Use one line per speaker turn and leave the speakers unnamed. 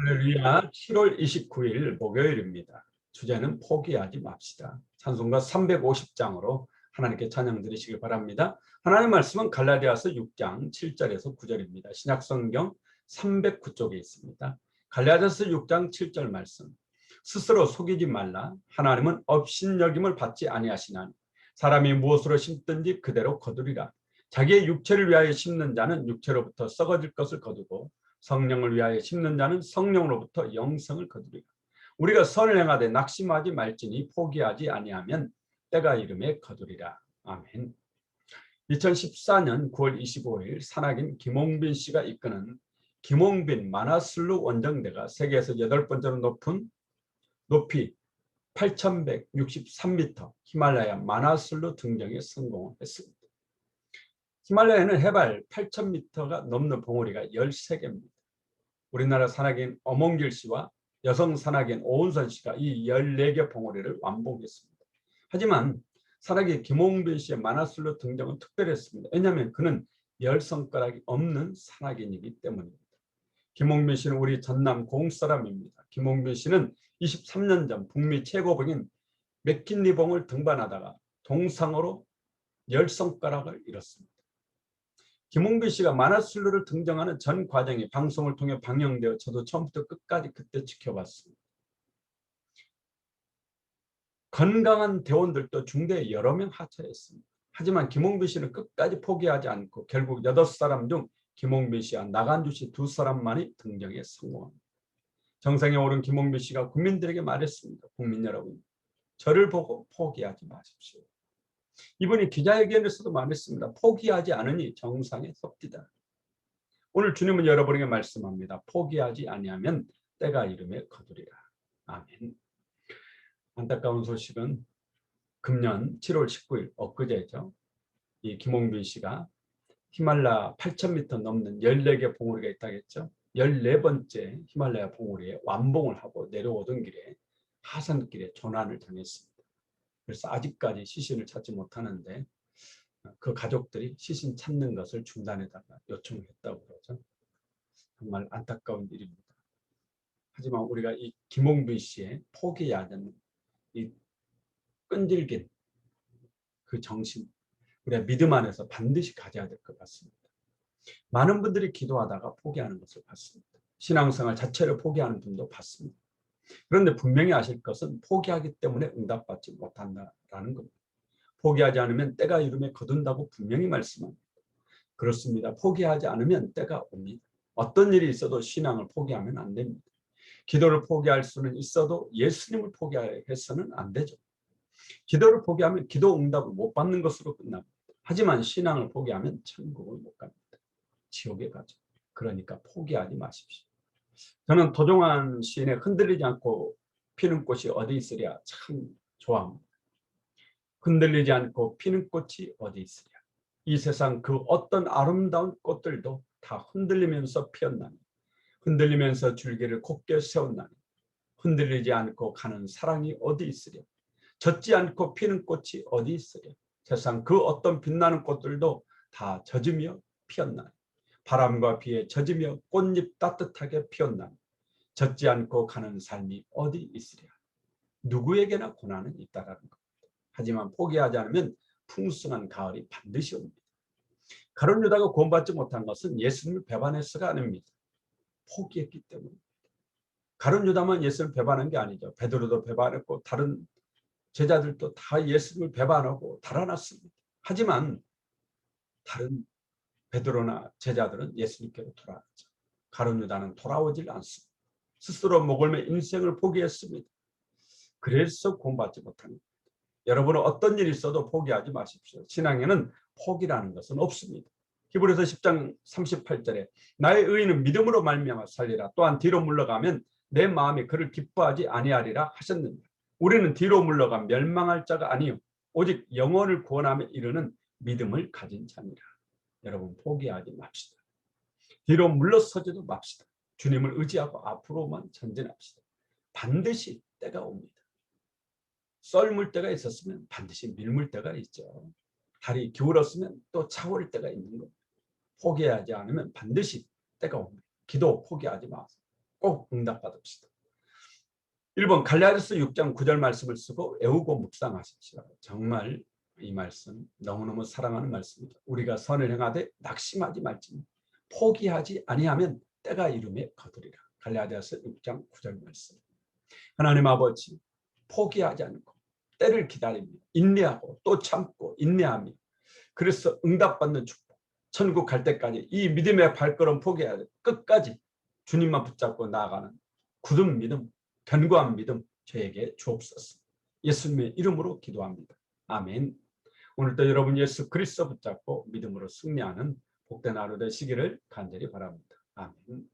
할렐루야. 7월 29일 목요일입니다. 주제는 포기하지 맙시다. 찬송가 350장으로 하나님께 찬양 드리시길 바랍니다. 하나님의 말씀은 갈라디아서 6장 7절에서 9절입니다. 신약성경 309쪽에 있습니다. 갈라디아서 6장 7절 말씀. 스스로 속이지 말라. 하나님은 업신여김을 받지 아니하시나니 사람이 무엇으로 심든지 그대로 거두리라. 자기의 육체를 위하여 심는 자는 육체로부터 썩어질 것을 거두고 성령을 위하여 심는 자는 성령으로부터 영생을 거두리라. 우리가 선을 행하되 낙심하지 말지니 포기하지 아니하면 때가 이름에 거두리라. 아멘. 2014년 9월 25일 산악인 김홍빈 씨가 이끄는 김홍빈 마나슬루 원정대가 세계에서 8번째로 높은 높이 8,163m 히말라야 마나슬루 등정에 성공했습니다. 히말라야는 해발 8,000m가 넘는 봉우리가 13개입니다. 우리나라 산악인 엄홍길 씨와 여성 산악인 오은선 씨가 이 14개 봉우리를 완봉했습니다. 하지만 산악인 김홍빈 씨의 마나슬루 등정은 특별했습니다. 왜냐하면 그는 10손가락이 없는 산악인이기 때문입니다. 김홍빈 씨는 우리 전남 고흥 사람입니다. 김홍빈 씨는 23년 전 북미 최고봉인 맥킨리봉을 등반하다가 동상으로 10손가락을 잃었습니다. 김홍빈 씨가 마나슬루를 등정하는 전 과정이 방송을 통해 방영되어 저도 처음부터 끝까지 그때 지켜봤습니다. 건강한 대원들도 중대에 여러 명 하차했습니다. 하지만 김홍빈 씨는 끝까지 포기하지 않고 결국 8사람 중 김홍빈 씨와 나간주 씨 2사람만이 등정에 성공합니다. 정상에 오른 김홍빈 씨가 국민들에게 말했습니다. 국민 여러분, 저를 보고 포기하지 마십시오. 이분이 기자회견에서도 말했습니다. 포기하지 않으니 정상에 섭디다. 오늘 주님은 여러분에게 말씀합니다. 포기하지 아니하면 때가 이름에 거두리라. 아멘. 안타까운 소식은 금년 7월 19일 엊그제죠. 이 김홍빈 씨가 히말라야 8,000m 넘는 14개 봉우리가 있다고 했죠. 14번째 히말라야 봉우리에 완봉을 하고 내려오던 길에 하산길에 조난을 당했습니다. 그래서 아직까지 시신을 찾지 못하는데 그 가족들이 시신 찾는 것을 중단해달라 요청했다고 그러죠. 정말 안타까운 일입니다. 하지만 우리가 이 김홍빈 씨의 포기하지 않는 이 끈질긴 그 정신, 우리가 믿음 안에서 반드시 가져야 될 것 같습니다. 많은 분들이 기도하다가 포기하는 것을 봤습니다. 신앙생활 자체를 포기하는 분도 봤습니다. 그런데 분명히 아실 것은 포기하기 때문에 응답받지 못한다라는 겁니다. 포기하지 않으면 때가 이름에 거둔다고 분명히 말씀합니다. 그렇습니다. 포기하지 않으면 때가 옵니다. 어떤 일이 있어도 신앙을 포기하면 안 됩니다. 기도를 포기할 수는 있어도 예수님을 포기해서는 안 되죠. 기도를 포기하면 기도 응답을 못 받는 것으로 끝납니다. 하지만 신앙을 포기하면 천국을 못 갑니다. 지옥에 가죠. 그러니까 포기하지 마십시오. 저는 도종환 시인의 흔들리지 않고 피는 꽃이 어디 있으랴 참 좋아합니다. 흔들리지 않고 피는 꽃이 어디 있으랴. 이 세상 그 어떤 아름다운 꽃들도 다 흔들리면서 피었나니 흔들리면서 줄기를 곱게 세웠나니 흔들리지 않고 가는 사랑이 어디 있으랴. 젖지 않고 피는 꽃이 어디 있으랴. 세상 그 어떤 빛나는 꽃들도 다 젖으며 피었나니 바람과 비에 젖으며 꽃잎 따뜻하게 피었나니 젖지 않고 가는 삶이 어디 있으랴. 누구에게나 고난은 있다라는 겁니다. 하지만 포기하지 않으면 풍성한 가을이 반드시 옵니다. 가룟 유다가 구원받지 못한 것은 예수님을 배반해서가 아닙니다. 포기했기 때문입니다. 가룟 유다만 예수님을 배반한 게 아니죠. 베드로도 배반했고 다른 제자들도 다 예수님을 배반하고 달아났습니다. 하지만 다른 베드로나 제자들은 예수님께로 돌아왔죠. 가룟 유다는 돌아오질 않습니다. 스스로 목을 매 인생을 포기했습니다. 그래서 구원받지 못한 겁니다. 여러분은 어떤 일이 있어도 포기하지 마십시오. 신앙에는 포기라는 것은 없습니다. 히브리서 10장 38절에 나의 의인은 믿음으로 말미암아 살리라. 또한 뒤로 물러가면 내 마음이 그를 기뻐하지 아니하리라 하셨느니라. 우리는 뒤로 물러가 멸망할 자가 아니요 오직 영혼을 구원함에 이르는 믿음을 가진 자니라. 여러분 포기하지 맙시다. 뒤로 물러서지도 맙시다. 주님을 의지하고 앞으로만 전진합시다. 반드시 때가 옵니다. 썰물 때가 있었으면 반드시 밀물 때가 있죠. 달이 기울었으면 또 차오를 때가 있는 겁니다. 포기하지 않으면 반드시 때가 옵니다. 기도 포기하지 마세요. 꼭 응답받읍시다. 1번 갈라디아서 6장 9절 말씀을 쓰고 외우고 묵상하십시오. 정말 이 말씀 너무너무 사랑하는 말씀입니다. 우리가 선을 행하되 낙심하지 말지니 포기하지 아니하면 때가 이름에 거두리라. 갈라디아서 6장 9절 말씀. 하나님 아버지, 포기하지 않고 때를 기다리며 인내하고 또 참고 인내하며, 그래서 응답받는 축복, 천국 갈 때까지 이 믿음의 발걸음 포기해야 돼. 끝까지 주님만 붙잡고 나아가는 굳은 믿음, 견고한 믿음 저에게 주옵소서. 예수님의 이름으로 기도합니다. 아멘. 오늘도 여러분 예수 그리스도 붙잡고 믿음으로 승리하는 복된 하루 되시기를 간절히 바랍니다. 아멘.